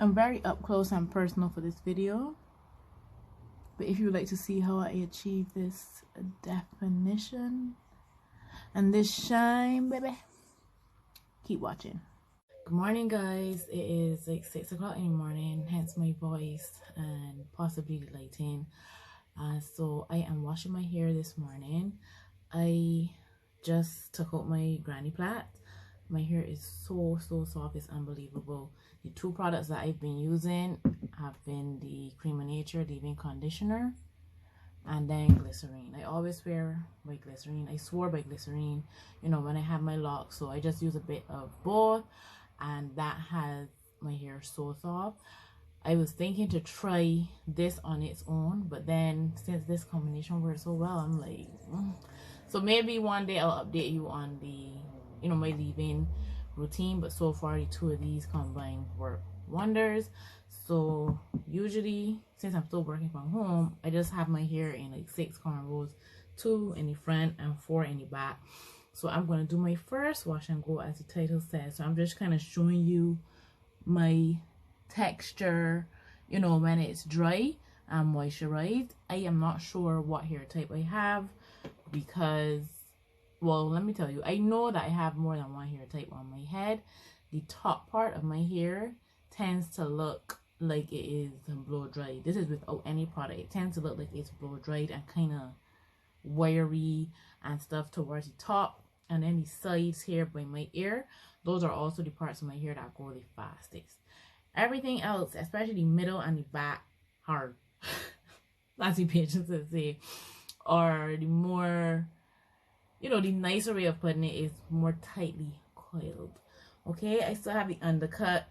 I'm very up close and personal for this video, but if you would like to see how I achieve this definition and this shine, baby, keep watching. Good morning, guys. It is like 6 o'clock in the morning, hence my voice and possibly the lighting. So I am washing my hair this morning. I just took out my granny plait. My hair is so soft, it's unbelievable. The two products that I've been using have been the Creme leave-in conditioner and then Glycerin. I always swear by Glycerin. I swore by Glycerin, you know, when I have my locks. So I just use a bit of both, and that has my hair so soft. I was thinking to try this on its own, but then since this combination works so well, I'm like, So maybe one day I'll update you on the, you know, my leave-in routine, but so far the two of these combined work wonders. So usually, since I'm still working from home, I just have my hair in like 6 cornrows, 2 in the front and 4 in the back. So I'm going to do my first wash and go, as the title says. So I'm just kind of showing you my texture, you know, when it's dry and moisturized. I am not sure what hair type I have because, well, let me tell you, I know that I have more than one hair type on my head. The top part of my hair tends to look like it is blow dried. This is without any product. It tends to look like it's blow dried and kind of wiry and stuff towards the top, and then the sides here by my ear, those are also the parts of my hair that go the fastest. Everything else, especially the middle and the back, hard. That's the patients would say, or the more, you know, the nicer way of putting it is more tightly coiled. Okay, I still have the undercut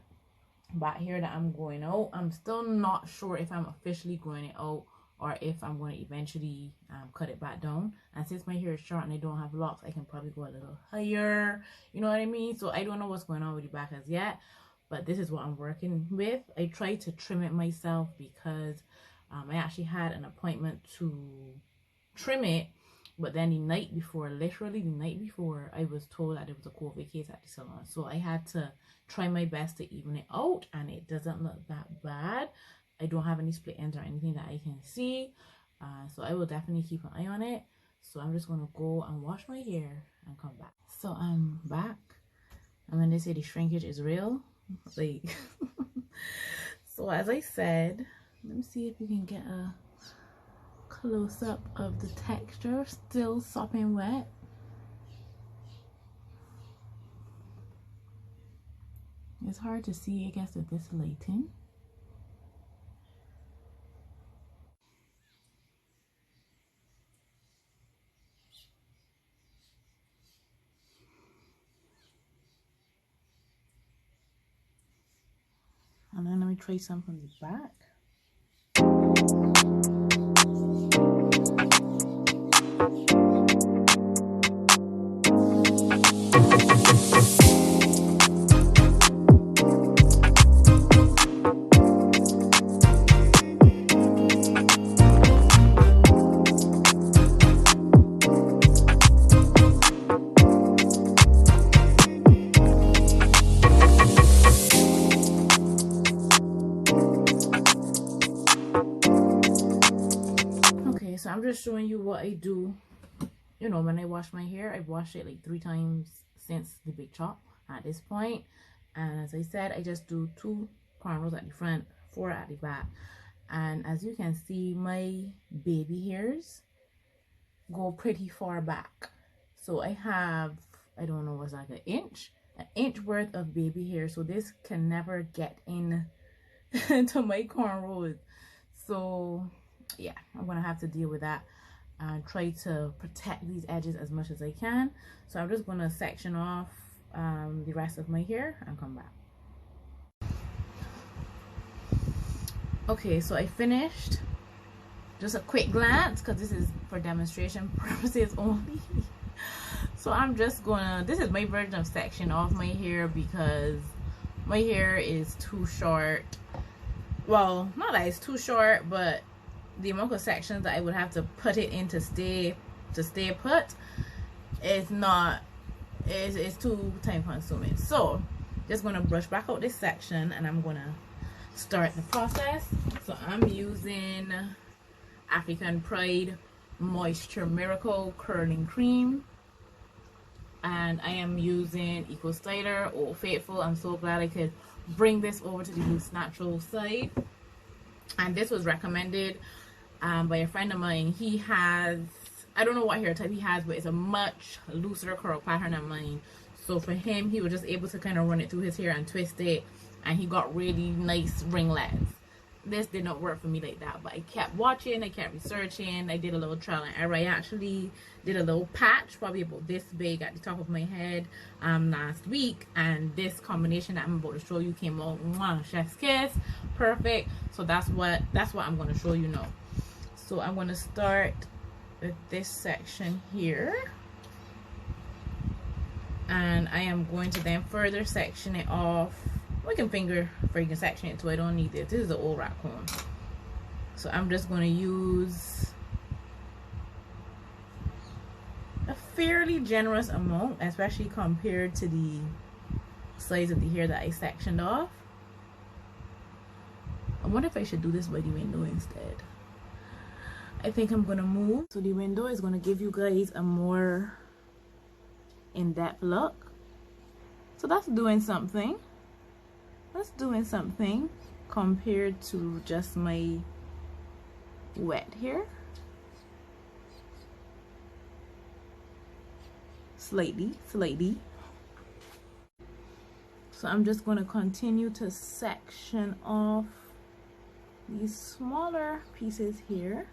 back here that I'm growing out. I'm still not sure if I'm officially growing it out or if I'm going to eventually cut it back down. And since my hair is short and I don't have locks, I can probably go a little higher, you know what I mean? So I don't know what's going on with the back as yet, but this is what I'm working with. I tried to trim it myself because I actually had an appointment to trim it, but then the night before, literally the night before, I was told that there was a COVID case at the salon. So I had to try my best to even it out, and it doesn't look that bad. I don't have any split ends or anything that I can see. So I will definitely keep an eye on it. So I'm just going to go and wash my hair and come back. So I'm back. And when they say the shrinkage is real, like, so as I said, let me see if we can get a close-up of the texture. Still sopping wet. It's hard to see, I guess, with this lighting. And then let me try some from the back. So I'm just showing you what I do, you know, when I wash my hair. I've washed it like 3 times since the big chop at this point. And as I said, I just do 2 cornrows at the front, 4 at the back. And as you can see, my baby hairs go pretty far back. So I have, I don't know, what's like an inch worth of baby hair. So this can never get in to my cornrows. So yeah, I'm gonna have to deal with that and try to protect these edges as much as I can. So I'm just gonna section off the rest of my hair and come back. Okay, so I finished. Just a quick glance because this is for demonstration purposes only. So I'm just gonna, this is my version of section off my hair because my hair is too short. Well, not that it's too short, but the amount of sections that I would have to put it in to stay put, it's too time consuming. So just gonna brush back out this section, and I'm gonna start the process. So I'm using African Pride Moisture Miracle Curling Cream, and I am using Eco Styler, Old Faithful. I'm so glad I could bring this over to the Loose Natural side, and this was recommended by a friend of mine. He has, I don't know what hair type he has, but it's a much looser curl pattern than mine. So for him, he was just able to kind of run it through his hair and twist it, and he got really nice ringlets. This did not work for me like that, but I kept watching, I kept researching, I did a little trial and error. I actually did a little patch, probably about this big at the top of my head last week, and this combination that I'm about to show you came out, mwah, chef's kiss, perfect. So that's what I'm going to show you now. So I'm going to start with this section here, and I am going to then further section it off. We can finger freaking section it too. I don't need this. This is the old raccoon. So I'm just going to use a fairly generous amount, especially compared to the size of the hair that I sectioned off. I wonder if I should do this by the window instead. I think I'm going to move. So the window is going to give you guys a more in-depth look. So that's doing something. That's doing something compared to just my wet hair. Slightly. So I'm just going to continue to section off these smaller pieces here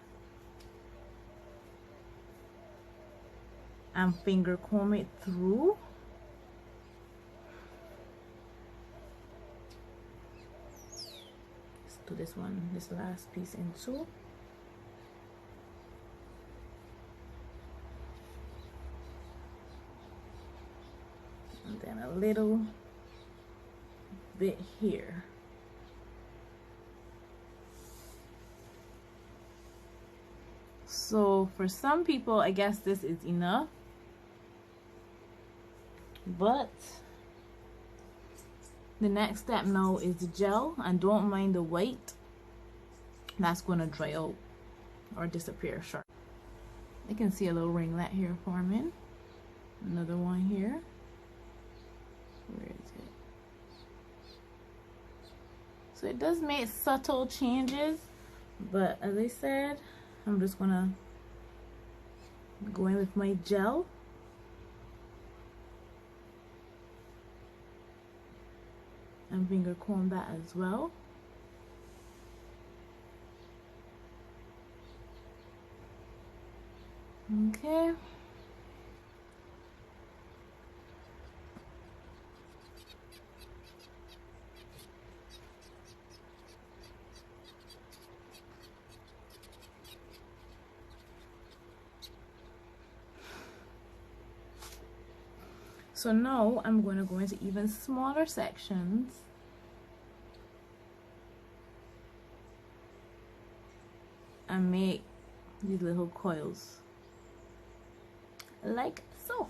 and finger comb it through. To this one, this last piece into, and then a little bit here. So for some people, I guess this is enough, but the next step now is the gel, and don't mind the white. That's going to dry out or disappear sharp. I can see a little ringlet here forming. Another one here. Where is it? So it does make subtle changes, but as I said, I'm just going to go in with my gel. And finger comb that as well. Okay. So now I'm going to go into even smaller sections and make these little coils like so.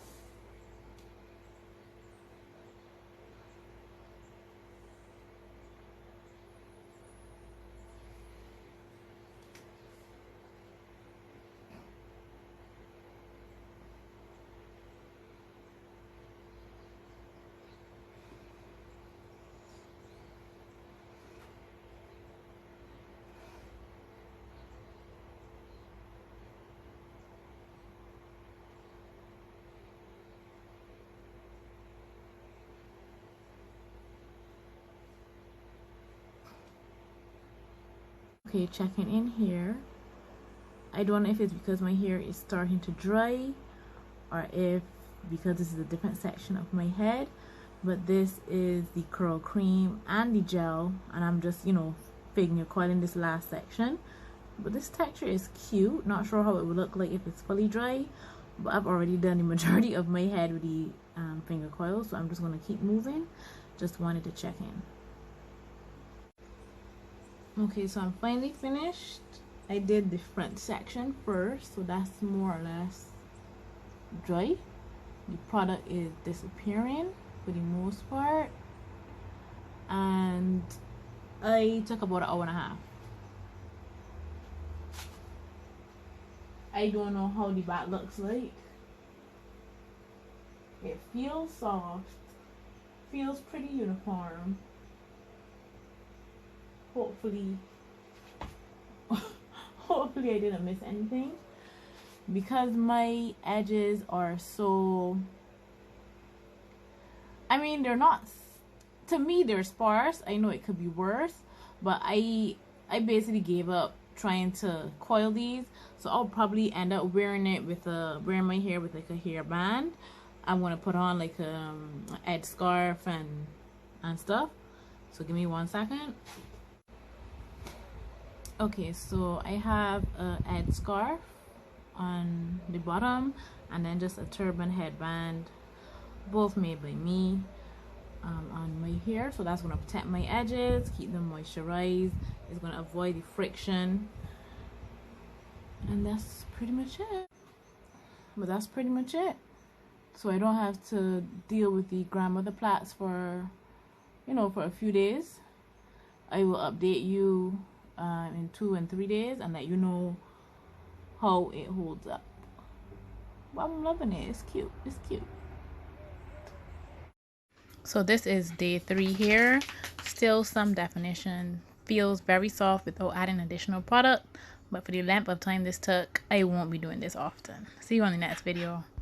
Okay, checking in here. I don't know if it's because my hair is starting to dry or if because this is a different section of my head, but this is the curl cream and the gel, and I'm just, you know, finger coiling this last section. But this texture is cute. Not sure how it would look like if it's fully dry, but I've already done the majority of my head with the finger coil, so I'm just going to keep moving. Just wanted to check in. Okay, so I'm finally finished. I did the front section first, so that's more or less dry. The product is disappearing for the most part, and I took about an hour and a half. I don't know how the back looks like. It feels soft, feels pretty uniform. Hopefully hopefully I didn't miss anything, because my edges are so, I mean, they're not, to me they're sparse. I know it could be worse, but I basically gave up trying to coil these, so I'll probably end up wearing it with wearing my hair with like a hairband. I'm gonna put on like an edge scarf and stuff. So give me 1 second. Okay, so I have a edge scarf on the bottom, and then just a turban headband, both made by me, on my hair. So that's gonna protect my edges, keep them moisturized. It's gonna avoid the friction, and that's pretty much it. But that's pretty much it. So I don't have to deal with the grandmother plaits for, you know, for a few days. I will update you in 2 and 3 days and let you know how it holds up. But I'm loving it. It's cute. It's cute. So this is day 3 here. Still some definition. Feels very soft without adding additional product. But for the length of time this took, I won't be doing this often. See you on the next video.